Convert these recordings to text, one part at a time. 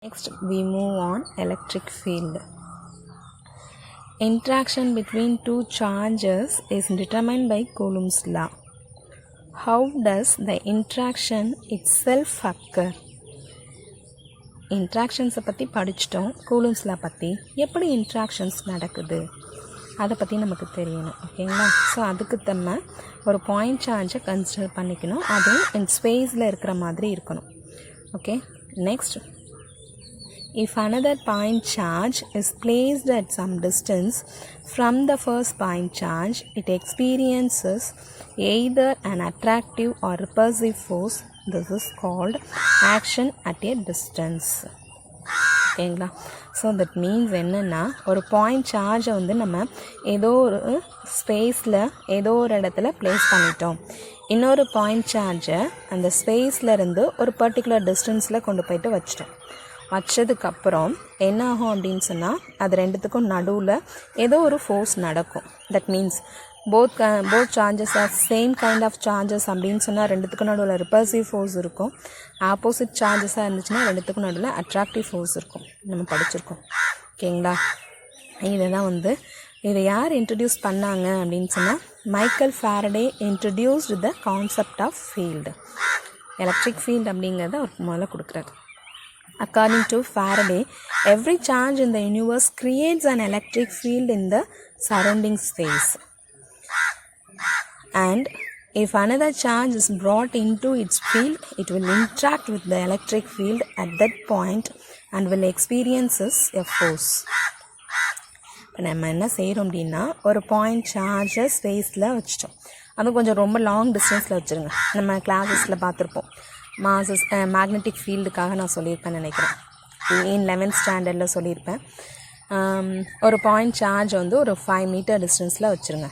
Next we move on electric field. Interaction between two charges is determined by Coulomb's law. How does the interaction itself occur? இன்ட்ராக்ஷன்ஸை பற்றி படிச்சிட்டோம். Coulomb's லா பற்றி எப்படி interactions நடக்குது அதை பற்றி நமக்கு தெரியணும். ஓகேங்களா? ஸோ அதுக்கு நம்ம ஒரு பாயிண்ட் சார்ஜை கன்சிடர் பண்ணிக்கணும். அதுவும் இன் ஸ்பேஸில் இருக்கிற மாதிரி இருக்கணும். Okay, next, if another point charge is placed at some distance from the first point charge, it experiences either an attractive or repulsive force. This is called action at a distance. ஓகேங்களா? So that means என்னென்னா, ஒரு point சார்ஜை வந்து நம்ம ஏதோ ஒரு ஸ்பேஸில் ஏதோ ஒரு இடத்துல ப்ளேஸ் பண்ணிட்டோம். இன்னொரு பாயிண்ட் சார்ஜை அந்த ஸ்பேஸ்லேருந்து ஒரு பர்டிகுலர் டிஸ்டன்ஸில் கொண்டு போயிட்டு வச்சிட்டோம். வச்சதுக்கப்புறம் என்ன ஆகும் அப்படின்னு சொன்னால், அது ரெண்டுத்துக்கும் நடுவில் ஏதோ ஒரு ஃபோர்ஸ் நடக்கும். That means both charges are same kind of charges அப்படின்னு சொன்னால் ரெண்டுத்துக்கும் நடுவில் ரிப்பல்சிவ் ஃபோர்ஸ் இருக்கும். ஆப்போசிட் சார்ஜஸாக இருந்துச்சுன்னா ரெண்டுத்துக்கும் நடுவில் அட்ராக்டிவ் ஃபோர்ஸ் இருக்கும். நம்ம படிச்சிருக்கோம். ஓகேங்களா? இதை யார் இன்ட்ரடியூஸ் பண்ணாங்க அப்படின்னு சொன்னால், Michael Faraday introduced the concept of field. Electric field அப்படிங்கிறத அவர் முதல்ல கொடுக்குறாரு. According to Faraday, every charge in the universe creates an electric field in the surrounding space. And if another charge is brought into its field, it will interact with the electric field at that point and will experience a force. இப்போ நம்ம என்ன செய்கிறோம் அப்படின்னா, ஒரு point சார்ஜை ஸ்பேஸில் வச்சிட்டோம். அது கொஞ்சம் ரொம்ப லாங் டிஸ்டன்ஸில் வச்சுருங்க. நம்ம கிளாஸஸில் பார்த்துருப்போம். மேக்னெட்டிக் ஃபீல்டுக்காக நான் சொல்லியிருப்பேன் நினைக்கிறேன். 11th ஸ்டாண்டர்டில் சொல்லியிருப்பேன். ஒரு பாயிண்ட் சார்ஜ் வந்து ஒரு 5 மீட்டர் டிஸ்டன்ஸில் வச்சுருங்க.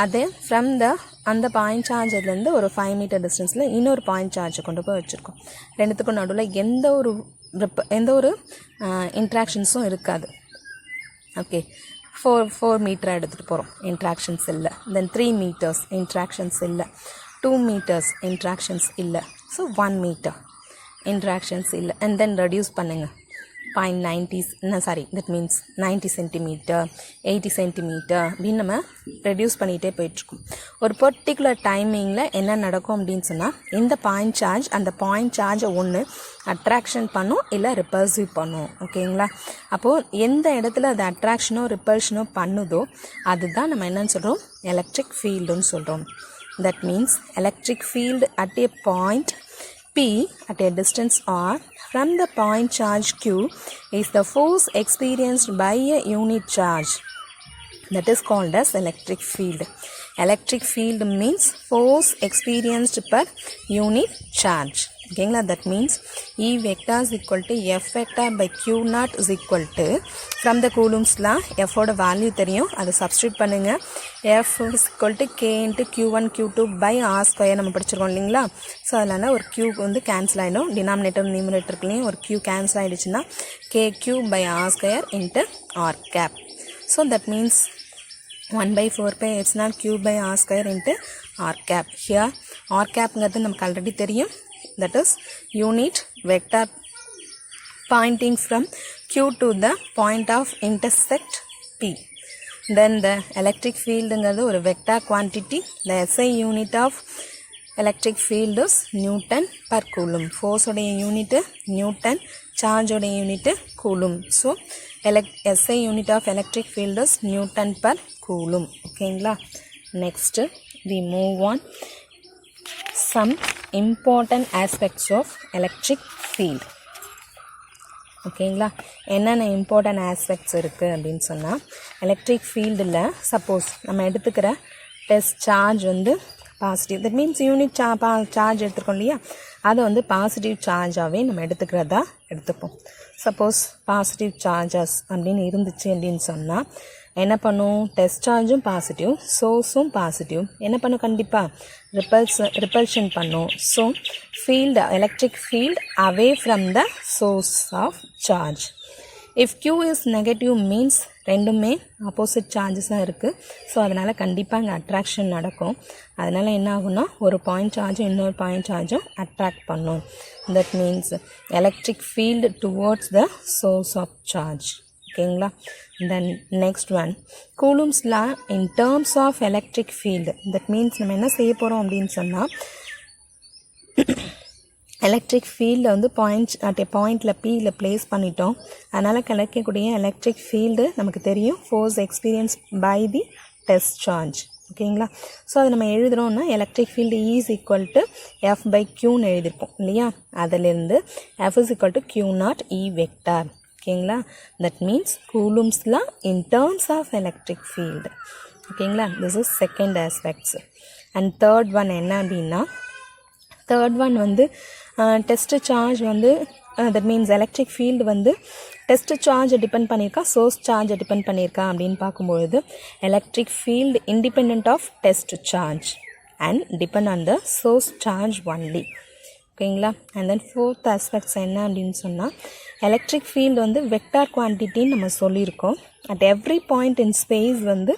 அது ஃப்ரம் அந்த பாயிண்ட் சார்ஜர்லேருந்து ஒரு 5 மீட்டர் டிஸ்டன்ஸில் இன்னொரு பாயிண்ட் சார்ஜை கொண்டு போய் வச்சுருக்கோம். ரெண்டுத்துக்கும் நடுவில் எந்த ஒரு இன்ட்ராக்ஷன்ஸும் இருக்காது. ஓகே, 4 மீட்டராக எடுத்துகிட்டு போகிறோம், இன்ட்ராக்ஷன்ஸ் இல்லை. தென் 3 மீட்டர்ஸ் இன்ட்ராக்ஷன்ஸ் இல்லை. 2 meters interactions இல்லை. ஸோ 1 meter interactions இல்லை. அண்ட் தென் ரெடியூஸ் பண்ணுங்கள். 0.90 தட் மீன்ஸ் 90 சென்டிமீட்டர் 80 சென்டிமீட்டர் அப்படின்னு நம்ம ரெடியூஸ் பண்ணிகிட்டே போயிட்டுருக்கோம். ஒரு பர்டிகுலர் டைமிங்கில் என்ன நடக்கும் அப்படின்னு சொன்னால், இந்த பாயிண்ட் சார்ஜ் அந்த பாயிண்ட் சார்ஜை ஒன்று அட்ராக்ஷன் பண்ணும், இல்லை ரிப்பல்சிவ் பண்ணும். ஓகேங்களா? அப்போது எந்த இடத்துல அது அட்ராக்ஷனோ ரிப்பல்ஷனோ பண்ணுதோ அதுதான் நம்ம என்னன்னு சொல்கிறோம், எலக்ட்ரிக் ஃபீல்டுன்னு சொல்கிறோம். That means electric field at a point P at a distance R from the point charge Q is the force experienced by a unit charge. That is called as electric field. Electric field means force experienced per unit charge. ஓகேங்களா? That means E vector is equal to F vector by Q naught is equal to, from the Coulomb's law, Fோட value தெரியும், அதை substitute பண்ணுங்கள். F is equal to K into Q1 Q2 by R square நம்ம படிச்சிருக்கோம் இல்லைங்களா? So அதனால் ஒரு Q வந்து கேன்சல் ஆகிடும். டினாமினேட்டர் நியூமரேட்டருக்குலேயும் ஒரு Q கேன்சல் ஆகிடுச்சுன்னா KQ by R square into R cap. So that means 1/4π Q by R square into R cap. Here R capங்கிறது நமக்கு ஆல்ரெடி தெரியும். That is unit vector pointing from Q to the point of intersect P. Then the electric field ங்கிறது ஒரு vector quantity. The SI unit of electric field is Newton per Coulomb. Force உடைய unit Newton, charge உடைய unit Coulomb. So SI unit of electric field is Newton per Coulomb. ஓகேங்களா? Next we move on some important aspects of electric field. ஓகேங்களா? என்னென்ன important aspects இருக்குது அப்படின்னு சொன்னால், electric ஃபீல்டில் suppose நம்ம எடுத்துக்கிற டெஸ்ட் சார்ஜ் வந்து positive. That means unit charge எடுத்துருக்கோம் இல்லையா, அதை வந்து பாசிட்டிவ் சார்ஜாகவே நம்ம எடுத்துக்கிறதா எடுத்துப்போம். சப்போஸ் பாசிட்டிவ் சார்ஜஸ் அப்படின்னு இருந்துச்சு அப்படின்னு சொன்னால் என்ன பண்ணும், டெஸ்ட் சார்ஜும் பாசிட்டிவ், சோர்ஸும் பாசிட்டிவ். என்ன பண்ணும், கண்டிப்பாக ரிப்பல்ஷன் பண்ணும். So field, electric field away from the source of charge. If q is negative means ரெண்டுமே ஆப்போசிட் சார்ஜஸாக இருக்குது. ஸோ அதனால் கண்டிப்பாக அங்கே அட்ராக்ஷன் நடக்கும். அதனால் என்ன ஆகும்னா ஒரு பாயிண்ட் சார்ஜும் இன்னொரு பாயிண்ட் சார்ஜும் அட்ராக்ட் பண்ணும். That means electric field towards the source of charge. ஓகேங்களா. Then next one Coulomb's law in terms of electric field. That means நம்ம என்ன செய்ய போகிறோம் அப்படின்னு சொன்னால் எலக்ட்ரிக் ஃபீல்டை வந்து பாயிண்டில் பியில் ப்ளேஸ் பண்ணிட்டோம். அதனால் கிடைக்கக்கூடிய எலக்ட்ரிக் ஃபீல்டு நமக்கு தெரியும் force experience by the test charge. ஓகேங்களா. ஸோ அதை நம்ம எழுதுகிறோன்னா electric field is equal to F by க்யூன்னு எழுதியிருப்போம் இல்லையா. அதிலிருந்து F is equal to Q naught E vector. ஓகேங்களா. That means Coulomb's law in terms of electric field. ஓகேங்களா. This is second aspects. And third one என்ன அப்படின்னா third one வந்து test charge வந்து தட் மீன்ஸ் எலக்ட்ரிக் ஃபீல்டு வந்து test சார்ஜை depend பண்ணியிருக்கா source சார்ஜை டிபெண்ட் பண்ணியிருக்கா அப்படின்னு பார்க்கும்பொழுது electric field independent of test charge and depend on the source charge only. ஓகேங்களா. அண்ட் தென் ஃபோர்த் ஆஸ்பெக்ட்ஸ் என்ன அப்படின்னு சொன்னால் எலக்ட்ரிக் ஃபீல்டு வந்து வெக்டார் குவான்டிட்டின்னு நம்ம சொல்லியிருக்கோம். At every point in space வந்து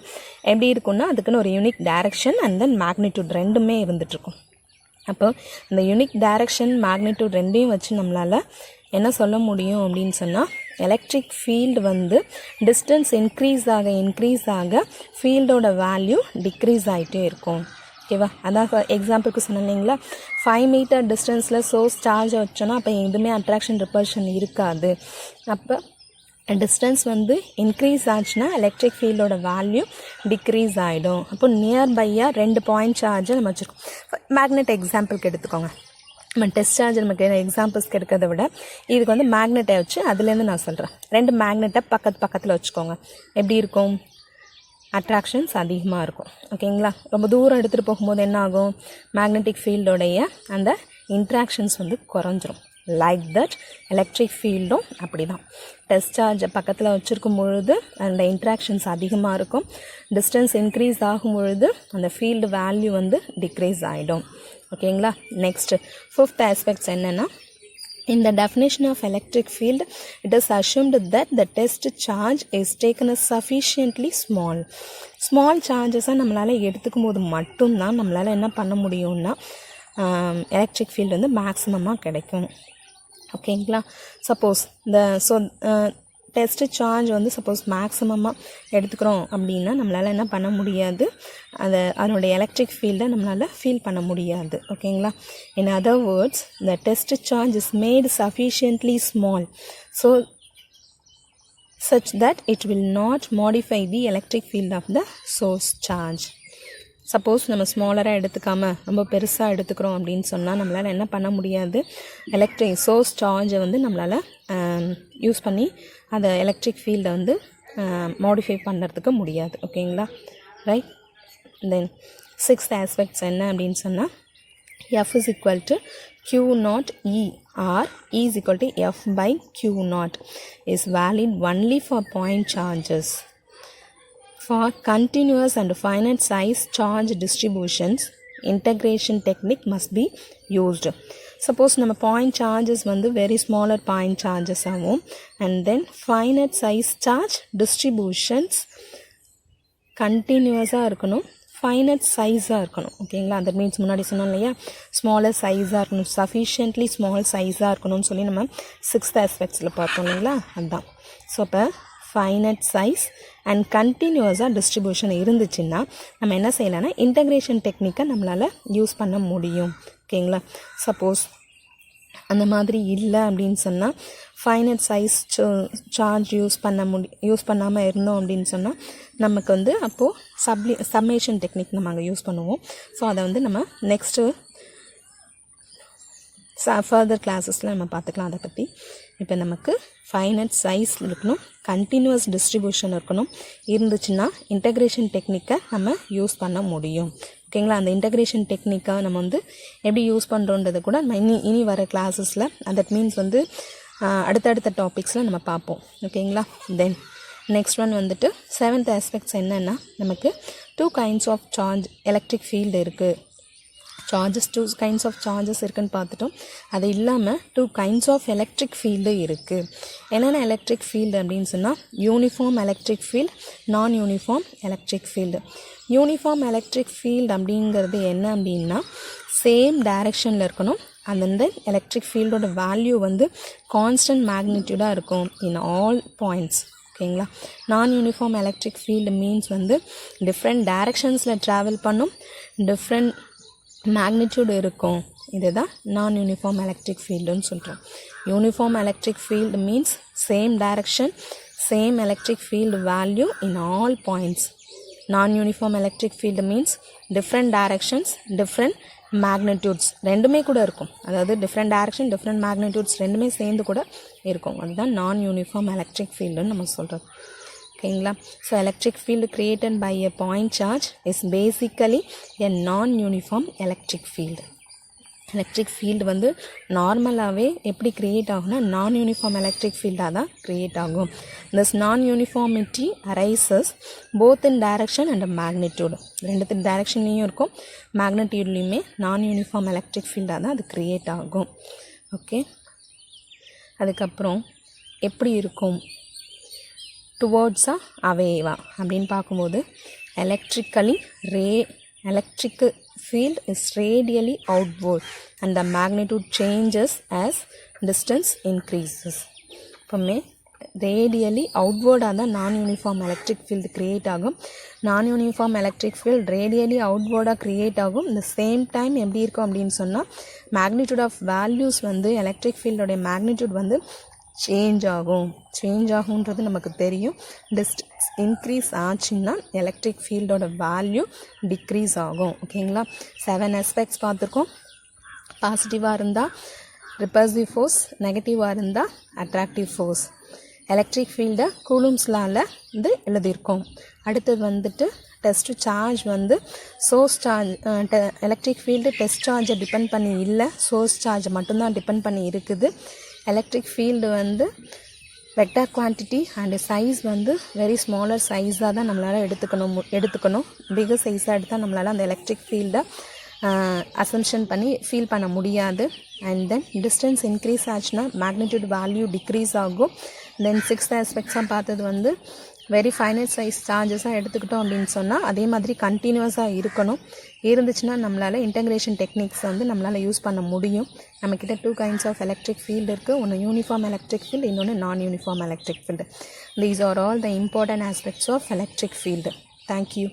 எப்படி இருக்குன்னா அதுக்குன்னு ஒரு unique direction and then magnitude ரெண்டுமே இருந்துகிட்ருக்கும். அப்போ இந்த யூனிக் டைரக்ஷன் மேக்னிடியூட் ரெண்டையும் வச்சு நம்மளால் என்ன சொல்ல முடியும் அப்படின்னு சொன்னால் எலக்ட்ரிக் ஃபீல்டு வந்து டிஸ்டன்ஸ் இன்க்ரீஸ் ஆக ஃபீல்டோட வேல்யூ டிக்ரீஸ் ஆகிட்டே இருக்கும். ஓகேவா. அதான் எக்ஸாம்பிளுக்கு சொன்னேன் இல்லைங்களா 5 மீட்டர் டிஸ்டன்ஸில் சோர்ஸ் சார்ஜை வச்சோன்னா அப்போ எதுவுமே அட்ராக்ஷன் ரிப்பல்ஷன் இருக்காது. அப்போ டிஸ்டன்ஸ் வந்து இன்க்ரீஸ் ஆச்சுன்னா எலக்ட்ரிக் ஃபீல்டோட வேல்யூ டிக்ரீஸ் ஆகிடும். அப்போ நியர்பையாக 2 பாயிண்ட் சார்ஜை நம்ம வச்சுருக்கோம். மேக்னெட் எக்ஸாம்பிளுக்கு எடுத்துக்கோங்க. நம்ம டெஸ்ட் சார்ஜ் நமக்கு எக்ஸாம்பிள்ஸ்க்கு எடுக்கிறத விட இதுக்கு வந்து மேக்னெட்டை வச்சு அதுலேருந்து நான் சொல்கிறேன். 2 மேக்னெட்டை பக்கத்தில் வச்சுக்கோங்க. எப்படி இருக்கும் அட்ராக்ஷன்ஸ் அதிகமாக இருக்கும். ஓகேங்களா. ரொம்ப தூரம் எடுத்துகிட்டு போகும்போது என்ன ஆகும் மேக்னெட்டிக் ஃபீல்டோடைய அந்த இன்ட்ராக்ஷன்ஸ் வந்து குறைஞ்சிரும். லைக் தட் எலக்ட்ரிக் ஃபீல்டும் அப்படி தான். டெஸ்ட் சார்ஜை பக்கத்தில் வச்சுருக்கும் பொழுது அந்த இன்ட்ராக்ஷன்ஸ் அதிகமாக இருக்கும். டிஸ்டன்ஸ் இன்க்ரீஸ் ஆகும் பொழுது அந்த ஃபீல்டு வேல்யூ வந்து டிக்ரீஸ் ஆகிடும். ஓகேங்களா. நெக்ஸ்ட் ஃபிஃப்த் ஆஸ்பெக்ட்ஸ் என்னென்னா in the definition of electric field it is assumed that the test charge is taken as sufficiently small charges நம்மளால் எடுத்துக்கும் போது மட்டும்தான் நம்மளால் என்ன பண்ண முடியும்னா எலக்ட்ரிக் ஃபீல்டு வந்து மேக்ஸிமமாக கிடைக்கும். ஓகேங்களா. சப்போஸ் டெஸ்ட் சார்ஜ் வந்து சப்போஸ் மேக்ஸிமமாக எடுத்துக்கிறோம் அப்படின்னா நம்மளால் என்ன பண்ண முடியாது அதனுடைய எலக்ட்ரிக் ஃபீல்டை நம்மளால் ஃபீல் பண்ண முடியாது. ஓகேங்களா. In other words the test charge is made sufficiently small such that it will not modify the electric field of the source charge. Suppose நம்ம ஸ்மாலராக எடுத்துக்காமல் ரொம்ப பெருசாக எடுத்துக்கிறோம் அப்படின்னு சொன்னால் நம்மளால் என்ன பண்ண முடியாது எலக்ட்ரிக் சோர்ஸ் சார்ஜை வந்து நம்மளால் யூஸ் பண்ணி அதை எலக்ட்ரிக் ஃபீல்டை வந்து மாடிஃபை பண்ணுறதுக்கு முடியாது. ஓகேங்களா. ரைட். தென் சிக்ஸ்த் ஆஸ்பெக்ட்ஸ் என்ன அப்படின்னு சொன்னால் F is equal to Q naught E or E is equal to F by Q naught is valid only for point charges. For continuous and finite size charge distributions, integration technique must be used. Suppose நம்ம point charges வந்து very smaller point charges ஆகும் and then finite size charge distributions continuousாக இருக்கணும், finite சைஸாக இருக்கணும். ஓகேங்களா. That means முன்னாடி சொன்னோம் இல்லையா ஸ்மாலர் சைஸாக இருக்கணும், சஃபிஷியன்ட்லி ஸ்மால் சைஸாக இருக்கணும்னு சொல்லி நம்ம 6th ஆஸ்பெக்ட்ஸில் பார்த்தோம் இல்லைங்களா. அதுதான். ஸோ இப்போ ஃபைனட் சைஸ் அண்ட் கண்டினியூஸாக டிஸ்ட்ரிபியூஷன் இருந்துச்சுன்னா நம்ம என்ன செய்யலாம்னா இன்டகிரேஷன் டெக்னிக்கை நம்மளால் யூஸ் பண்ண முடியும். ஓகேங்களா. சப்போஸ் அந்த மாதிரி இல்லை அப்படின்னு சொன்னால் ஃபைனட் சைஸ் சார்ஜ் யூஸ் பண்ணாமல் இருந்தோம் அப்படின்னு சொன்னால் நமக்கு வந்து அப்போது சம்மேஷன் டெக்னிக் நம்ம அங்கே யூஸ் பண்ணுவோம். ஸோ அதை வந்து நம்ம நெக்ஸ்ட்டு ஃபர்தர் கிளாஸஸில் நம்ம பார்த்துக்கலாம் அதை பற்றி. இப்போ நமக்கு ஃபைனட் சைஸ் இருக்கணும், கண்டினியூஸ் டிஸ்ட்ரிபியூஷன் இருக்கணும், இருந்துச்சுன்னா இன்டகிரேஷன் டெக்னிக்கை நம்ம யூஸ் பண்ண முடியும். ஓகேங்களா. அந்த இன்டகிரேஷன் டெக்னிக்காக நம்ம வந்து எப்படி யூஸ் பண்ணுறோன்றதை கூட நம்ம இனி வர கிளாஸஸில் தட் மீன்ஸ் வந்து அடுத்தடுத்த டாபிக்ஸில் நம்ம பார்ப்போம். ஓகேங்களா. தென் நெக்ஸ்ட் ஒன் வந்துட்டு 7th ஆஸ்பெக்ட்ஸ் என்னென்னா நமக்கு 2 kinds of charge electric field இருக்குது. சார்ஜஸ் 2 கைண்ட்ஸ் ஆஃப் சார்ஜஸ் இருக்குன்னு பார்த்துட்டோம். அது இல்லாமல் 2 கைண்ட்ஸ் ஆஃப் எலக்ட்ரிக் ஃபீல்டு இருக்குது. என்னென்ன எலக்ட்ரிக் ஃபீல்டு அப்படின்னு சொன்னால் uniform electric field, non uniform electric field. Uniform electric field அப்படிங்கிறது என்ன அப்படின்னா சேம் டைரெக்ஷனில் இருக்கணும். அந்த எலக்ட்ரிக் ஃபீல்டோட வேல்யூ வந்து கான்ஸ்டன்ட் மேக்னிடியூடாக இருக்கும் இன் ஆல் பாயிண்ட்ஸ். ஓகேங்களா. Non uniform electric field means வந்து டிஃப்ரெண்ட் டைரெக்ஷன்ஸில் ட்ராவல் பண்ணும், டிஃப்ரெண்ட் மேக்னிடியூட் இருக்கும். இதுதான் நான் யூனிஃபார்ம் எலக்ட்ரிக் ஃபீல்டுன்னு சொல்கிறோம். Uniform electric field means same direction, same electric field value in all points. Non uniform electric field means different directions, different magnitudes ரெண்டுமே கூட இருக்கும். அதாவது டிஃப்ரெண்ட் டைரக்ஷன், டிஃப்ரெண்ட் மேக்னிடியூட்ஸ் ரெண்டுமே சேர்ந்து கூட இருக்கும். அதுதான் நான் யூனிஃபார்ம் எலக்ட்ரிக் ஃபீல்டுன்னு நம்ம சொல்கிறோம். ஓகேங்களா. So electric field created by a point charge is basically a non uniform electric field. Electric field வந்து நார்மலாகவே எப்படி க்ரியேட் ஆகும்னா நான் யூனிஃபார்ம் எலக்ட்ரிக் ஃபீல்டாக தான் க்ரியேட் ஆகும். திஸ் நான் uniformity arises both in direction and magnitude. ரெண்டு டைரக்ஷன்லேயும் இருக்கும், மேக்னிடியூட்லேயுமே நான் யூனிஃபார்ம் எலக்ட்ரிக் ஃபீல்டாக தான் அது க்ரியேட் ஆகும். ஓகே. அதுக்கப்புறம் எப்படி இருக்கும் டுவோர்ட்ஸா அவேவா அப்படின்னு பார்க்கும்போது electric field is radially outward and the magnitude changes as distance increases. இப்போமே ரேடியலி அவுட்வேர்டாக தான் non uniform electric field create ஆகும். Non uniform electric field radially அவுட்வேர்டாக க்ரியேட் ஆகும். இந்த சேம் டைம் எப்படி இருக்கும் அப்படின்னு சொன்னால் மேக்னிடியூட் ஆஃப் வேல்யூஸ் வந்து எலக்ட்ரிக் ஃபீல்டோடைய மேக்னிடியூட் வந்து சேஞ்ச் ஆகுன்றது நமக்கு தெரியும். டிஸ்டன்ஸ் இன்க்ரீஸ் ஆச்சுன்னா எலக்ட்ரிக் ஃபீல்டோட வேல்யூ டிக்ரீஸ் ஆகும். ஓகேங்களா. 7 ஆஸ்பெக்ட்ஸ் பார்த்துருக்கோம். பாசிட்டிவாக இருந்தால் ரிப்பல்சிவ் ஃபோர்ஸ், நெகட்டிவாக இருந்தால் அட்ராக்டிவ் ஃபோர்ஸ். எலக்ட்ரிக் ஃபீல்டை கூலும்ஸ் லால வந்து எழுதியிருக்கோம். அடுத்தது வந்துட்டு டெஸ்ட் சார்ஜ் வந்து source charge. Electric field test சார்ஜை டிபெண்ட் பண்ணி இல்லை, சோர்ஸ் சார்ஜை மட்டும்தான் டிபெண்ட் பண்ணி இருக்குது. எலக்ட்ரிக் ஃபீல்டு வந்து வெக்டார் குவான்டிட்டி அண்டு சைஸ் வந்து வெரி ஸ்மாலர் சைஸாக தான் நம்மளால் எடுத்துக்கணும். பிகர் சைஸாக எடுத்தால் நம்மளால் அந்த எலக்ட்ரிக் ஃபீல்டை அசம்ஷன் பண்ணி ஃபீல் பண்ண முடியாது. அண்ட் தென் டிஸ்டன்ஸ் இன்க்ரீஸ் ஆச்சுன்னா மேக்னிடியூட் வேல்யூ டிக்ரீஸ் ஆகும். தென் 6th ஆஸ்பெக்ட்ஸாக பார்த்தது வந்து வெரி ஃபைனைட் சைஸ் சார்ஜஸாக எடுத்துக்கிட்டோம் அப்படின்னு சொன்னால் அதே மாதிரி கண்டினியூஸாக இருந்துச்சுன்னா நம்மளால் இன்டகிரேஷன் டெக்னிக்ஸ் வந்து நம்மளால் யூஸ் பண்ண முடியும். நம்மக்கிட்ட 2 கைண்ட்ஸ் ஆஃப் எலக்ட்ரிக் ஃபீல்டு இருக்குது. ஒன்று யூனிஃபார்ம் எலக்ட்ரிக் ஃபீல்டு, இன்னொன்று non uniform electric field. These are all the important aspects of electric field. Thank you.